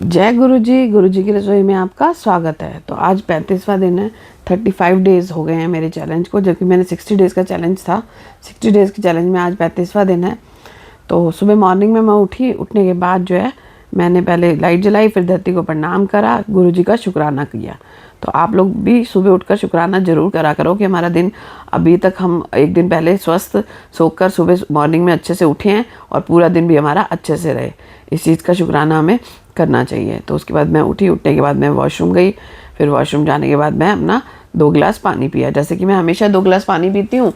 जय गुरु जी की रसोई में आपका स्वागत है। तो आज 35वां दिन है। 35 डेज़ हो गए हैं मेरे चैलेंज को, जबकि मैंने 60 डेज़ का चैलेंज था। 60 डेज़ के चैलेंज में आज 35वां दिन है। तो सुबह मॉर्निंग में मैं उठी, उठने के बाद जो है मैंने पहले लाइट जलाई, फिर धरती को प्रणाम करा, गुरु जी का शुक्राना किया। तो आप लोग भी सुबह उठकर शुक्राना ज़रूर करा करो कि हमारा दिन, अभी तक हम एक दिन पहले स्वस्थ सोकर सुबह मॉर्निंग में अच्छे से उठे हैं और पूरा दिन भी हमारा अच्छे से रहे। इस चीज़ का शुक्राना हमें करना चाहिए। तो उसके बाद मैं उठी, उठने के बाद मैं वॉशरूम गई, फिर वॉशरूम जाने के बाद मैं अपना 2 गिलास पानी पिया। जैसे कि मैं हमेशा 2 गिलास पानी पीती हूँ,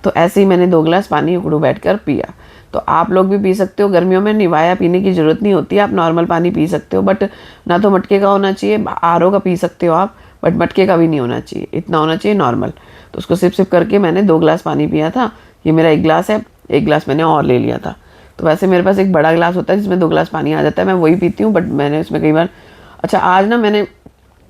तो ऐसे ही मैंने 2 गिलास पानी उकड़ू बैठकर पिया। तो आप लोग भी पी सकते हो। गर्मियों में निवाया पीने की ज़रूरत नहीं होती, आप नॉर्मल पानी पी सकते हो, बट ना तो मटके का होना चाहिए, आरओ का पी सकते हो आप, बट मटके का भी नहीं होना चाहिए, इतना होना चाहिए नॉर्मल। तो उसको सिप सिप करके मैंने 2 गिलास पानी पिया था। ये मेरा 1 गिलास है, 1 गिलास मैंने और ले लिया था। तो वैसे मेरे पास एक बड़ा गिलास होता है जिसमें 2 गिलास पानी आ जाता है, मैं वही पीती हूँ, बट मैंने उसमें कई बार, अच्छा आज ना मैंने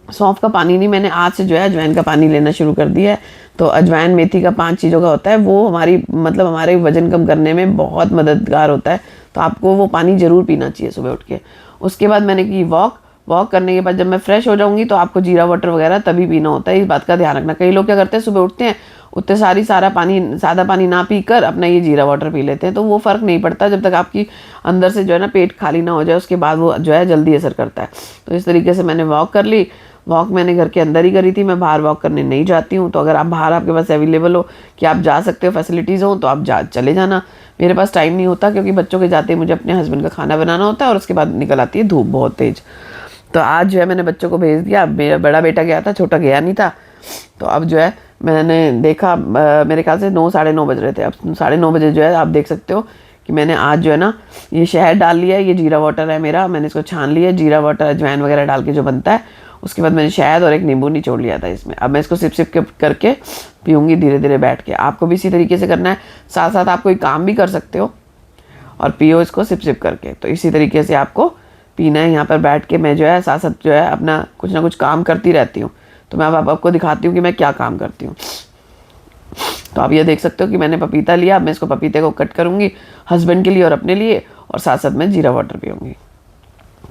सौंफ का पानी नहीं, मैंने आज से जो है अजवाइन का पानी लेना शुरू कर दिया है। तो अजवाइन मेथी का 5 चीज़ों का होता है, वो हमारी मतलब हमारे वजन कम करने में बहुत मददगार होता है। तो आपको वो पानी ज़रूर पीना चाहिए सुबह उठ के। उसके बाद मैंने की वॉक करने के बाद जब मैं फ्रेश हो जाऊंगी तो आपको जीरा वाटर वगैरह तभी पीना होता है, इस बात का ध्यान रखना। कई लोग क्या करते हैं, सुबह उठते हैं, उतने सादा पानी ना पीकर अपना ये जीरा वाटर पी लेते हैं, तो वो फ़र्क नहीं पड़ता जब तक आपकी अंदर से जो है ना पेट खाली ना हो जाए, उसके बाद वो जो है जल्दी असर करता है। तो इस तरीके से मैंने वॉक कर ली। वॉक मैंने घर के अंदर ही करी थी, मैं बाहर वॉक करने नहीं जाती हूँ। तो अगर आप बाहर, आपके पास अवेलेबल हो कि आप जा सकते हो, फैसिलिटीज़ हो, तो आप चले जाना। मेरे पास टाइम नहीं होता क्योंकि बच्चों के जाते ही मुझे अपने हस्बैंड का खाना बनाना होता है और उसके बाद निकल आती है धूप बहुत तेज़। तो आज जो है मैंने बच्चों को भेज दिया। मेरा बड़ा बेटा गया था, छोटा गया नहीं था। तो अब जो है मैंने देखा, मेरे ख्याल से 9 साढ़े 9 बज रहे थे। अब 9:30 बजे जो है आप देख सकते हो कि मैंने आज जो है ना ये शहद डाल लिया है। ये जीरा वाटर है मेरा, मैंने इसको छान लिया है। जीरा वाटर अजवाइन वगैरह डाल के जो बनता है, उसके बाद मैंने शहद और एक नींबू निचोड़ लिया था इसमें। अब मैं इसको सिप सिप करके पीऊँगी धीरे धीरे बैठ के। आपको भी इसी तरीके से करना है, साथ साथ आप कोई काम भी कर सकते हो और पियो इसको सिप सिप करके। तो इसी तरीके से आपको पीना है। यहाँ पर बैठ के मैं जो है साथ साथ जो है अपना कुछ ना कुछ काम करती रहती हूँ। तो मैं अब आपको दिखाती हूँ कि मैं क्या काम करती हूँ। तो आप ये देख सकते हो कि मैंने पपीता लिया। अब मैं इसको पपीते को कट करूँगी हस्बैंड के लिए और अपने लिए, और साथ साथ मैं जीरा वाटर पीऊँगी।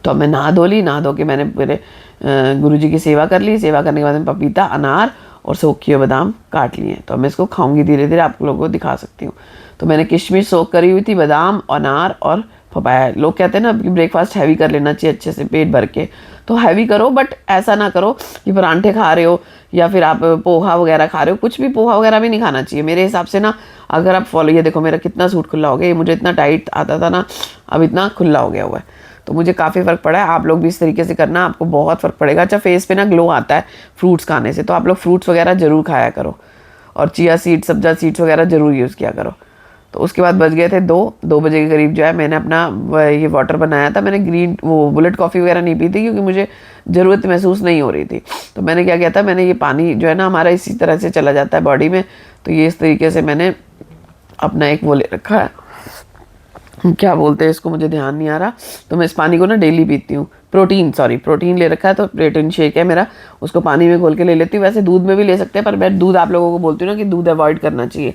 तो अब मैं नहा धो ली। नहा धो के मैंने मेरे गुरुजी की सेवा कर ली। सेवा करने के बाद मैं पपीता, अनार और सूखे हुए बादाम काट लिए। तो अब मैं इसको खाऊंगी धीरे धीरे, आप लोगों को दिखा सकती हूँ। तो मैंने किशमिश सोख करी हुई थी, बादाम, अनार और पपाया। लोग कहते हैं ना कि ब्रेकफास्ट हैवी कर लेना चाहिए अच्छे से पेट भर के, तो हैवी करो, बट ऐसा ना करो कि परांठे खा रहे हो या फिर आप पोहा वगैरह खा रहे हो। कुछ भी पोहा वगैरह भी नहीं खाना चाहिए मेरे हिसाब से ना। अगर आप फॉलो, ये देखो मेरा कितना सूट खुला हो गया, ये मुझे इतना टाइट आता था ना, अब इतना खुला हो गया हुआ है। तो मुझे काफ़ी फ़र्क पड़ा है। आप लोग भी इस तरीके से करना, आपको बहुत फ़र्क पड़ेगा। अच्छा, फेस पे ना ग्लो आता है फ्रूट्स खाने से, तो आप लोग फ्रूट्स वगैरह ज़रूर खाया करो और चिया सीड्स, सब्जा सीड्स वगैरह ज़रूर यूज़ किया करो। तो उसके बाद बज गए थे 2 बजे के करीब जो है मैंने अपना ये वाटर बनाया था। मैंने ग्रीन वो बुलेट कॉफ़ी वगैरह नहीं पी थी क्योंकि मुझे ज़रूरत महसूस नहीं हो रही थी। तो मैंने क्या किया था, मैंने ये पानी जो है ना हमारा इसी तरह से चला जाता है बॉडी में, तो ये इस तरीके से मैंने अपना एक वो ले रखा है, क्या बोलते हैं इसको, मुझे ध्यान नहीं आ रहा। तो मैं इस पानी को ना डेली पीती हूँ। प्रोटीन ले रखा है, तो प्रोटीन शेक है मेरा, उसको पानी में घोल के ले लेती हूँ। वैसे दूध में भी ले सकते हैं, पर मैं दूध आप लोगों को बोलती हूँ ना कि दूध अवॉइड करना चाहिए।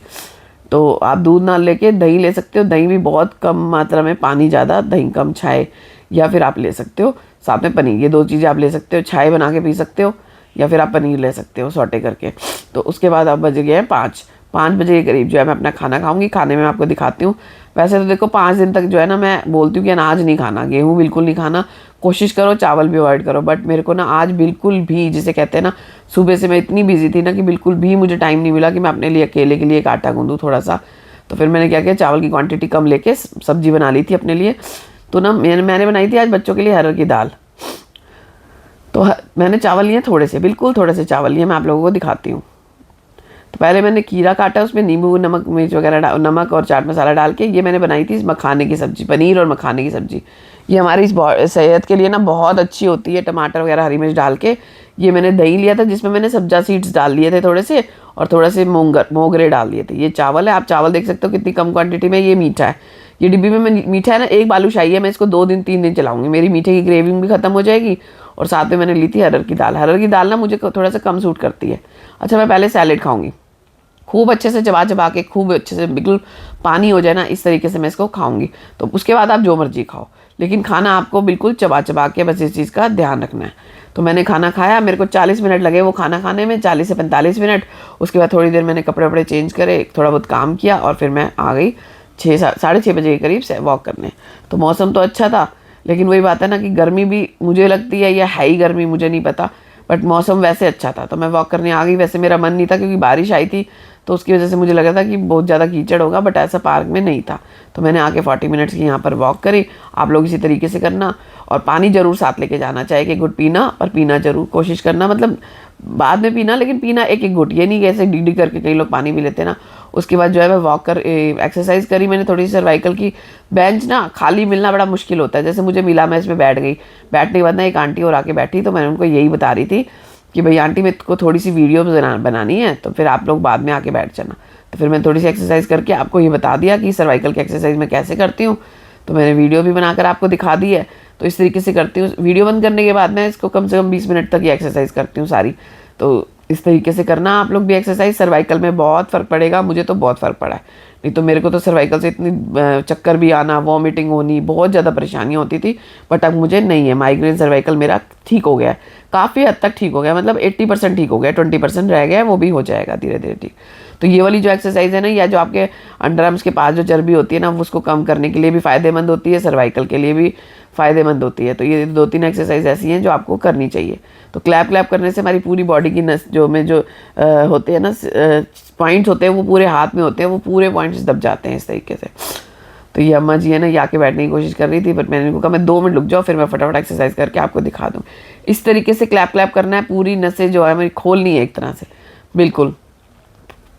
तो आप दूध ना लेके दही ले सकते हो। दही भी बहुत कम मात्रा में, पानी ज़्यादा, दही कम, छाय, या फिर आप ले सकते हो साथ में पनीर। ये 2 चीज़ें आप ले सकते हो। छाय बना के पी सकते हो या फिर आप पनीर ले सकते हो सौटे करके। तो उसके बाद अब बज गए हैं 5 बजे के करीब जो है मैं अपना खाना खाऊंगी। खाने में आपको दिखाती हूँ। वैसे तो देखो 5 दिन तक जो है ना मैं बोलती हूँ कि अनाज नहीं खाना, गेहूँ बिल्कुल नहीं खाना, कोशिश करो चावल भी अवॉइड करो। बट मेरे को ना आज बिल्कुल भी, जिसे कहते हैं ना, सुबह से मैं इतनी बिजी थी ना कि बिल्कुल भी मुझे टाइम नहीं मिला कि मैं अपने लिए अकेले के लिए एक आटा गूंदूँ थोड़ा सा। तो फिर मैंने क्या किया, चावल की क्वांटिटी कम लेके सब्जी बना ली थी अपने लिए। तो ना मैंने बनाई थी आज बच्चों के लिए अरहर की दाल। तो मैंने चावल लिए थोड़े से, बिल्कुल थोड़े से चावल लिए, मैं आप लोगों को दिखाती हूँ। तो पहले मैंने खीरा काटा, उसमें नींबू, नमक, मिर्च वगैरह, नमक और चाट मसाला डाल के ये मैंने बनाई थी मखाने की सब्ज़ी, पनीर और मखाने की सब्ज़ी। ये हमारी इस सेहत के लिए ना बहुत अच्छी होती है। टमाटर वगैरह, हरी मिर्च डाल के। ये मैंने दही लिया था जिसमें मैंने सब्जा सीड्स डाल लिए थे थोड़े से, और थोड़े से मोगरे डाल दिए थे। ये चावल है, आप चावल देख सकते हो कितनी कम क्वान्टिटी में। ये मीठा है, ये डिब्बी में मीठा है ना, एक बालूशाही है। मैं इसको 2 दिन 3 दिन चलाऊँगी, मेरी मीठे की ग्रेविंग भी ख़त्म हो जाएगी। और साथ में मैंने ली थी अरहर की दाल। अरहर की दाल ना मुझे थोड़ा सा कम सूट करती है। अच्छा, मैं पहले सैलेड खाऊँगी, खूब अच्छे से चबा चबा के, खूब अच्छे से बिल्कुल पानी हो जाए ना, इस तरीके से मैं इसको खाऊंगी। तो उसके बाद आप जो मर्जी खाओ। लेकिन खाना आपको बिल्कुल चबा चबा के बस इस चीज़ का ध्यान रखना है। तो मैंने खाना खाया, मेरे को 40 मिनट लगे वो खाना खाने में, 40 से 45 मिनट। उसके बाद थोड़ी देर मैंने कपड़े वपड़े चेंज करे, थोड़ा बहुत काम किया और फिर मैं आ गई 6-6:30 बजे के करीब से वॉक करने। तो मौसम तो अच्छा था, लेकिन वही बात है ना कि गर्मी भी मुझे लगती है या है ही गर्मी, मुझे नहीं पता, बट मौसम वैसे अच्छा था तो मैं वॉक करने आ गई। वैसे मेरा मन नहीं था क्योंकि बारिश आई थी, तो उसकी वजह से मुझे लगा था कि बहुत ज़्यादा कीचड़ होगा, बट ऐसा पार्क में नहीं था। तो मैंने आके 40 मिनट्स की यहाँ पर वॉक करी। आप लोग इसी तरीके से करना, और पानी ज़रूर साथ लेके जाना, चाहे कि घुट पीना, और पीना ज़रूर कोशिश करना, मतलब बाद में पीना, लेकिन पीना एक एक घुट, ये नहीं कि ऐसे डी करके कई लोग पानी पी लेते ना। उसके बाद जो है मैं वॉक कर एक्सरसाइज करी मैंने थोड़ी सर्वाइकल की। बेंच ना खाली मिलना बड़ा मुश्किल होता है, जैसे मुझे मिला, मैं इसमें बैठ गई। बैठने के बाद ना एक आंटी और आके बैठी, तो मैंने उनको यही बता रही थी कि भाई आंटी मेरे को थोड़ी सी वीडियो बनानी है, तो फिर आप लोग बाद में आके बैठ जाना। तो फिर मैंने थोड़ी सी एक्सरसाइज करके आपको ये बता दिया कि सर्वाइकल की एक्सरसाइज मैं कैसे करती हूँ। तो मैंने वीडियो भी बनाकर आपको दिखा दी है। तो इस तरीके से करती हूँ। वीडियो बंद करने के बाद मैं इसको कम से कम 20 मिनट तक ये एक्सरसाइज करती हूँ सारी। तो इस तरीके से करना आप लोग भी एक्सरसाइज, सर्वाइकल में बहुत फ़र्क पड़ेगा। मुझे तो बहुत फ़र्क पड़ा है, नहीं तो मेरे को तो सर्वाइकल से इतनी चक्कर भी आना, वॉमिटिंग होनी, बहुत ज़्यादा परेशानियाँ होती थी, बट अब मुझे नहीं है। माइग्रेन सर्वाइकल मेरा ठीक हो गया है, काफ़ी हद तक ठीक हो गया, मतलब 80% ठीक हो गया, 20% रह गया है, वो भी हो जाएगा धीरे धीरे ठीक। तो ये वाली जो एक्सरसाइज है ना, या जो आपके अंडर आर्म्स के पास जो चर्बी होती है ना, उसको कम करने के लिए भी फ़ायदेमंद होती है, सर्वाइकल के लिए भी फ़ायदेमंद होती है। तो ये 2-3 एक्सरसाइज ऐसी हैं जो आपको करनी चाहिए। तो क्लैप क्लैप करने से हमारी पूरी बॉडी की नस जो होते हैं ना पॉइंट्स होते हैं, वो पूरे हाथ में होते हैं, वो पूरे पॉइंट्स दब जाते हैं इस तरीके से। तो ये अम्मा जी है ना, ये आके बैठने की कोशिश कर रही थी, बट मैंने उनको कहा मैं 2 मिनट रुक जाओ, फिर मैं फटाफट एक्सरसाइज करके आपको दिखा दूँ। इस तरीके से क्लैप क्लैप करना है, पूरी नसें जो है मेरी खोलनी है एक तरह से, बिल्कुल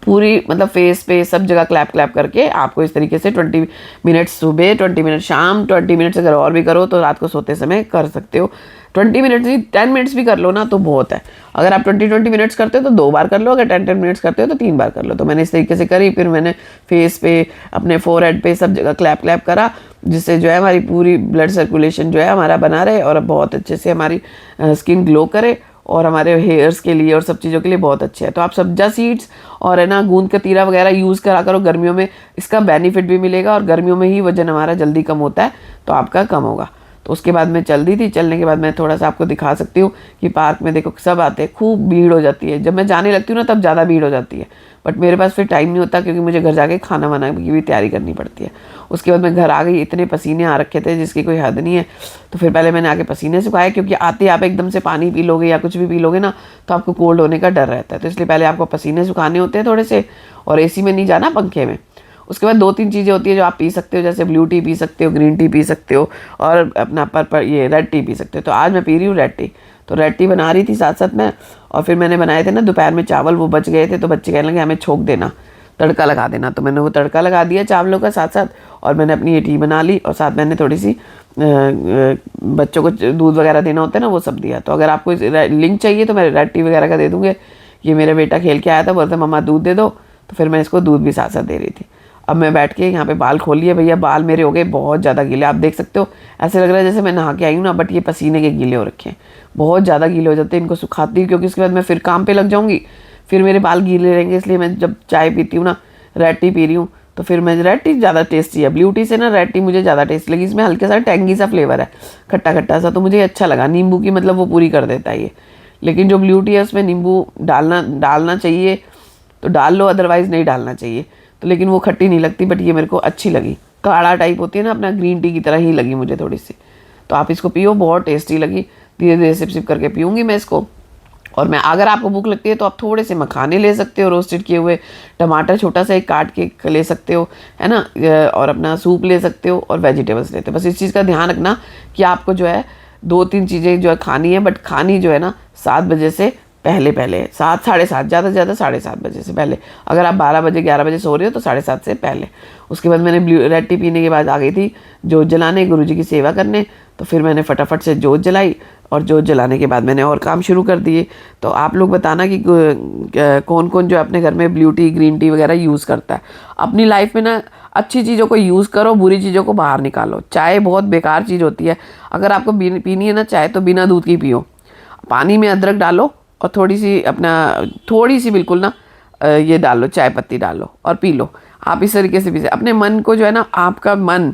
पूरी, मतलब फेस पे सब जगह क्लैप क्लैप करके आपको इस तरीके से 20 मिनट सुबह, 20 मिनट शाम, 20 मिनट्स अगर और भी करो तो रात को सोते समय कर सकते हो। 20 मिनट्स नहीं, 10 मिनट्स भी कर लो ना तो बहुत है। अगर आप 20 मिनट्स करते हो तो 2 बार कर लो, अगर 10 मिनट्स करते हो तो 3 बार कर लो। तो मैंने इस तरीके से करी, फिर मैंने फेस पे, अपने फोरहेड पे सब जगह क्लैप क्लैप करा, जिससे जो है हमारी पूरी ब्लड सर्कुलेशन जो है हमारा बना रहे, और बहुत अच्छे से हमारी स्किन ग्लो करे, और हमारे हेयर्स के लिए और सब चीज़ों के लिए बहुत अच्छे है। तो आप सब्जा सीड्स और है ना गूंद कतीरा वगैरह यूज़ करा करो गर्मियों में, इसका बेनिफिट भी मिलेगा, और गर्मियों में ही वजन हमारा जल्दी कम होता है, तो आपका कम होगा। तो उसके बाद मैं चल दी थी। चलने के बाद मैं थोड़ा सा आपको दिखा सकती हूँ कि पार्क में देखो सब आते हैं, खूब भीड़ हो जाती है। जब मैं जाने लगती हूँ ना तब ज़्यादा भीड़ हो जाती है, बट मेरे पास फिर टाइम नहीं होता, क्योंकि मुझे घर जाके खाना वाना की भी तैयारी करनी पड़ती है। उसके बाद मैं घर आ गई, इतने पसीने आ रखे थे जिसकी कोई हद नहीं है। तो फिर पहले मैंने आके पसीने सुखाए, क्योंकि आते आप एकदम से पानी पी लोगे या कुछ भी पी लोगे ना तो आपको कोल्ड होने का डर रहता है। तो इसलिए पहले आपको पसीने सुखाने होते हैं थोड़े से, और एसी में नहीं जाना, पंखे में। उसके बाद 2-3 चीज़ें होती है जो आप पी सकते हो, जैसे ब्लू टी पी सकते हो, ग्रीन टी पी सकते हो, और अपना पर ये रेड टी पी सकते हो। तो आज मैं पी रही हूँ रेड टी। तो रेड टी बना रही थी साथ साथ में, और फिर मैंने बनाए थे ना दोपहर में चावल, वो बच गए थे, तो बच्चे कहने लगे हमें छोंक देना, तड़का लगा देना। तो मैंने वो तड़का लगा दिया चावलों का साथ साथ, और मैंने अपनी ये टी बना ली, और साथ मैंने थोड़ी सी बच्चों को दूध वगैरह देना होता है ना, वो सब दिया। तो अगर आपको लिंक चाहिए तो मैं रेड टी वगैरह का दे दूँगी। ये मेरा बेटा खेल के आया था, बोलता मम्मा दूध दे दो, तो फिर मैं इसको दूध भी साथ साथ दे रही थी। अब मैं बैठ के यहाँ पे बाल खोल लिए भैया, बाल मेरे हो गए बहुत ज़्यादा गीले, आप देख सकते हो, ऐसे लग रहा है जैसे मैं नहा के आई हूँ ना, बट ये पसीने के गीले हो रखे हैं, बहुत ज़्यादा गीले हो जाते हैं। इनको सुखाती हूँ क्योंकि उसके बाद मैं फिर काम पे लग जाऊँगी, फिर मेरे बाल गीले रहेंगे। इसलिए मैं जब चाय पीती हूँ ना, रेड टी पी रही हूँ, तो फिर मैं रेड टी ज़्यादा टेस्टी है, ब्लू टी से ना रेड टी मुझे ज़्यादा टेस्टी लगी। इसमें हल्के सा टेंगी सा फ्लेवर है, खट्टा खट्टा सा, तो मुझे अच्छा लगा। नींबू की मतलब वो पूरी कर देता है ये, लेकिन जो ब्लू टी है उसमें नींबू डालना चाहिए तो डाल लो, अदरवाइज़ नहीं डालना चाहिए। तो लेकिन वो खट्टी नहीं लगती, बट ये मेरे को अच्छी लगी, काढ़ा टाइप होती है ना, अपना ग्रीन टी की तरह ही लगी मुझे थोड़ी सी। तो आप इसको पियो, बहुत टेस्टी लगी। धीरे धीरे सिप सिप करके पीऊँगी मैं इसको। और मैं, अगर आपको भूख लगती है तो आप थोड़े से मखाने ले सकते हो, रोस्टेड किए हुए, टमाटर छोटा सा एक काट के ले सकते हो, है ना, और अपना सूप ले सकते हो, और वेजिटेबल्स लेते हो। बस इस चीज़ का ध्यान रखना कि आपको जो है 2-3 चीज़ें जो है खानी है, बट खानी जो है ना 7 बजे से पहले 7, 7:30, ज़्यादा से ज़्यादा 7:30 बजे से पहले। अगर आप 12 बजे 11 बजे सो रहे हो तो 7:30 से पहले। उसके बाद मैंने रेड टी पीने के बाद आ गई थी जोत जलाने, गुरुजी की सेवा करने। तो फिर मैंने फटाफट से जोत जलाई, और जोत जलाने के बाद मैंने और काम शुरू कर दिए। तो आप लोग बताना कि कौन कौन जो अपने घर में ब्लू टी, ग्रीन टी वगैरह यूज़ करता है। अपनी लाइफ में ना अच्छी चीज़ों को यूज़ करो, बुरी चीज़ों को बाहर निकालो। चाय बहुत बेकार चीज़ होती है, अगर आपको पीनी है ना चाय तो बिना दूध की पियो। पानी में अदरक डालो, और थोड़ी सी बिल्कुल ना ये डाल लो, चाय पत्ती डाल लो और पी लो। आप इस तरीके से अपने मन को जो है ना, आपका मन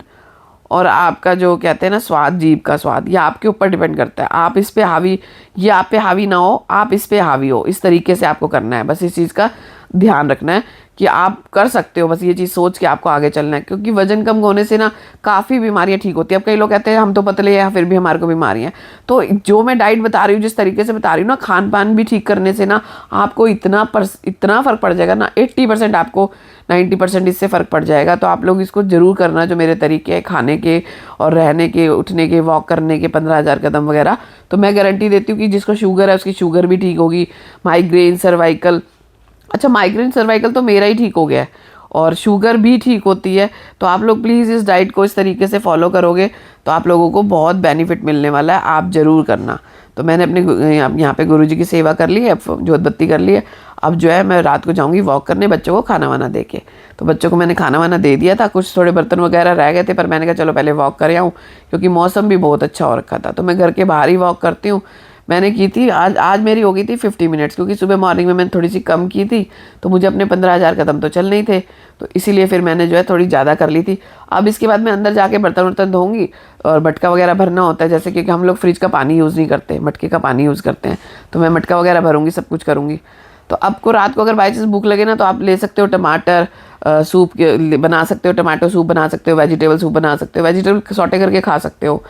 और आपका जो कहते हैं ना स्वाद, जीभ का स्वाद, ये आपके ऊपर डिपेंड करता है। आप इस पे हावी, ये आप पे हावी ना हो, आप इस पे हावी हो, इस तरीके से आपको करना है। बस इस चीज़ का ध्यान रखना है कि आप कर सकते हो, बस ये चीज़ सोच के आपको आगे चलना है। क्योंकि वजन कम होने से ना काफ़ी बीमारियां ठीक होती है। अब कई लोग कहते हैं हम तो पतले हैं फिर भी हमारे को बीमारियां, तो जो मैं डाइट बता रही हूँ, जिस तरीके से बता रही हूँ ना, खान पान भी ठीक करने से ना आपको इतना फ़र्क पड़ जाएगा ना, 80% आपको 90% इससे फ़र्क पड़ जाएगा। तो आप लोग इसको ज़रूर करना, जो मेरे तरीके हैं खाने के और रहने के, उठने के, वॉक करने के, 15,000 कदम वगैरह। तो मैं गारंटी देती हूँ कि जिसको शुगर है उसकी शुगर भी ठीक होगी, माइग्रेन, सर्वाइकल, अच्छा माइग्रेन सर्वाइकल तो मेरा ही ठीक हो गया है, और शुगर भी ठीक होती है। तो आप लोग प्लीज़ इस डाइट को इस तरीके से फॉलो करोगे तो आप लोगों को बहुत बेनिफिट मिलने वाला है, आप ज़रूर करना। तो मैंने अपने यहाँ पे गुरुजी की सेवा कर ली है, जोत बत्ती कर ली है। अब जो है मैं रात को जाऊँगी वॉक करने, बच्चों को खाना वाना दे के। तो बच्चों को मैंने खाना वाना दे दिया था, कुछ थोड़े बर्तन वगैरह रह गए थे, पर मैंने कहा चलो पहले वॉक कर आऊँ, क्योंकि मौसम भी बहुत अच्छा हो रखा था। तो मैं घर के बाहर ही वॉक करती हूँ। मैंने की थी आज मेरी हो गई थी 50 मिनट्स, क्योंकि सुबह मॉर्निंग में मैंने थोड़ी सी कम की थी, तो मुझे अपने 15,000 कदम तो चलने ही थे, तो इसीलिए फिर मैंने जो है थोड़ी ज़्यादा कर ली थी। अब इसके बाद मैं अंदर जाके बर्तन वर्तन धोऊंगी और मटका वगैरह भरना होता है, जैसे कि हम लोग फ्रिज का पानी यूज़ नहीं करते, मटके का पानी यूज़ करते हैं, तो मैं मटका वगैरह भरूंगी, सब कुछ करूँगी। तो आपको रात को अगर बाई चांस भूख लगे ना, तो आप ले सकते हो टमाटर सूप बना सकते हो, टमाटो सूप बना सकते हो, वेजिटेबल सूप बना सकते हो, वेजिटेबल सॉटे करके खा सकते हो,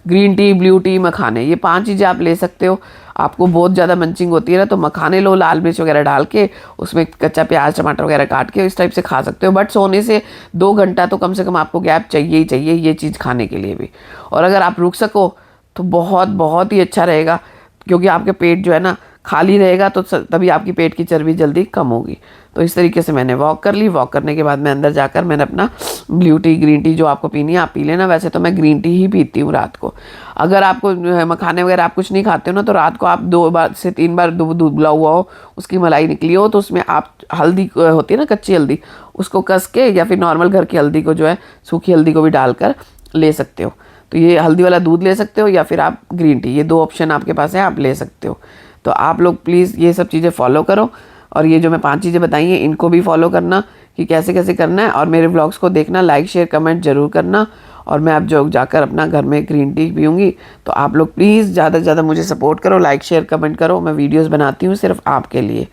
ग्रीन टी, ब्लू टी, मखाने, ये 5 चीज़ें आप ले सकते हो। आपको बहुत ज़्यादा मंचिंग होती है ना, तो मखाने लो, लाल मिर्च वगैरह डाल के, उसमें कच्चा प्याज टमाटर वगैरह काट के इस टाइप से खा सकते हो। बट सोने से 2 घंटा तो कम से कम आपको गैप चाहिए ही चाहिए ये चीज़ खाने के लिए भी। और अगर आप रुक सको तो बहुत बहुत ही अच्छा रहेगा, क्योंकि आपके पेट जो है ना खाली रहेगा, तो तभी आपकी पेट की चर्बी जल्दी कम होगी। तो इस तरीके से मैंने वॉक कर ली। वॉक करने के बाद मैं अंदर जाकर मैंने अपना ब्लू टी, ग्रीन टी, जो आपको पीनी है आप पी लेना। वैसे तो मैं ग्रीन टी ही पीती हूँ रात को। अगर आपको मखाने वगैरह आप कुछ नहीं खाते हो ना, तो रात को आप 2 बार से 3 बार दूध उबला हुआ हो, उसकी मलाई निकली हो, तो उसमें आप हल्दी होती है ना, कच्ची हल्दी, उसको कस के, या फिर नॉर्मल घर की हल्दी को जो है, सूखी हल्दी को भी डालकर ले सकते हो। तो ये हल्दी वाला दूध ले सकते हो, या फिर आप ग्रीन टी, ये 2 ऑप्शन आपके पास है, आप ले सकते हो। तो आप लोग प्लीज़ ये सब चीज़ें फॉलो करो, और ये जो मैं 5 चीज़ें बताई हैं इनको भी फॉलो करना कि कैसे कैसे करना है। और मेरे व्लॉग्स को देखना, लाइक शेयर कमेंट ज़रूर करना। और मैं अब जो जाकर अपना घर में ग्रीन टी पीऊँगी, तो आप लोग प्लीज़ ज़्यादा से ज़्यादा मुझे सपोर्ट करो, लाइक शेयर कमेंट करो। मैं वीडियोज़ बनाती हूँ सिर्फ आपके लिए,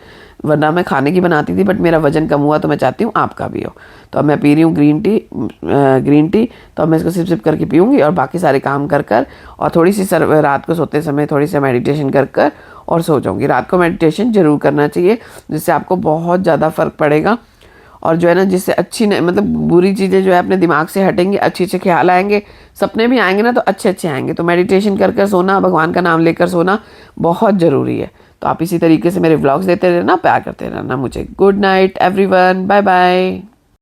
वरना मैं खाने की बनाती थी, बट मेरा वजन कम हुआ, तो मैं चाहती हूँ आपका भी हो। तो अब मैं पी रही हूँ ग्रीन टी, तो अब मैं इसको सिप सिप करके पीऊँगी, और बाकी सारे काम कर कर, और थोड़ी सी रात को सोते समय थोड़ी सी मेडिटेशन कर कर और सो जाऊँगी। रात को मेडिटेशन ज़रूर करना चाहिए, जिससे आपको बहुत ज़्यादा फ़र्क पड़ेगा। और जो है ना, जिससे अच्छी मतलब बुरी चीज़ें जो है अपने दिमाग से हटेंगी, अच्छे अच्छे ख्याल आएंगे, सपने भी आएंगे ना, तो अच्छे अच्छे आएंगे। तो मेडिटेशन कर कर सोना, भगवान का नाम लेकर सोना बहुत ज़रूरी है। तो आप इसी तरीके से मेरे व्लॉग्स देते रहना, प्यार करते रहना मुझे। Good night everyone, bye bye.